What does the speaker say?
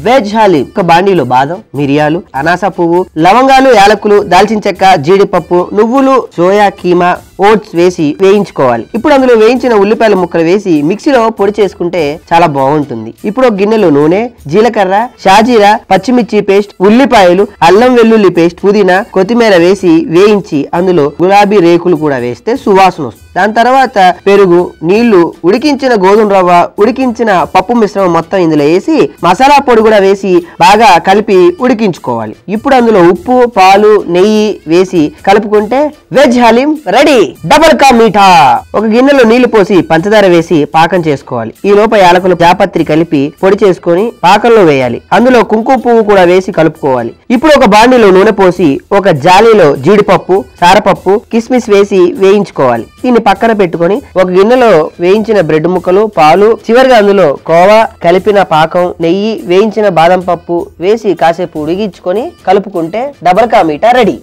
Veg haleem. ఒక బాండీలో బాదం, మిరియాలు, అనాస పువ్వు, లవంగాలు, యాలకులు, దాల్చిన చెక్క, జీడిపప్పు, నువ్వులు, సోయా కీమా, ఓట్స్ వేసి వేయించుకోవాలి. ఇప్పుడు అందులో వేయించిన ఉల్లిపాయల ముక్కలు వేసి మిక్సీలో పొడి చేసుకుంటే చాలా బాగుంటుంది. ఇప్పుడు ఒక గిన్నెలో నూనె, జీలకర్ర, షాజీరా, పచ్చిమిర్చి పేస్ట్, ఉల్లిపాయలు, అల్లం వెల్లుల్లి పేస్ట్, పుదీనా, కొత్తిమీర వేసి వేయించి అందులో గులాబీ రేకులు కూడా వేస్తే సువాసన వస్తుంది. దాని తర్వాత పెరుగు, నీళ్లు, ఉడికించిన గోధుమ రవ్వ, ఉడికించిన పప్పు మిశ్రమం మొత్తం ఇందులో వేసి మసాలా పొడి కూడా వేసి బాగా కలిపి ఉడికించుకోవాలి. ఇప్పుడు అందులో ఉప్పు, పాలు, నెయ్యి వేసి కలుపుకుంటే veg haleem ready. Double ka meetha. ఒక గిన్నెలో నీళ్లు పోసి పంచదార వేసి పాకం చేసుకోవాలి. ఈ లోప యాలకులు, జాపత్రి కలిపి పొడి చేసుకొని పాకంలో వేయాలి. అందులో కుంకుమ పువ్వు కూడా వేసి కలుపుకోవాలి. ఇప్పుడు ఒక బాండీలో నూనె పోసి ఒక జాలీలో జీడిపప్పు, సారపప్పు, కిస్మిస్ వేసి వేయించుకోవాలి. దీన్ని పక్కన పెట్టుకొని ఒక గిన్నెలో వేయించిన బ్రెడ్ ముక్కలు, పాలు, చివరిగా అందులో కోవా, కలిపిన పాకం, నెయ్యి, వేయించిన బాదం పప్పు వేసి కాసేపు ఉడిగించుకొని కలుపుకుంటే డబల్ కా మీఠా రెడీ.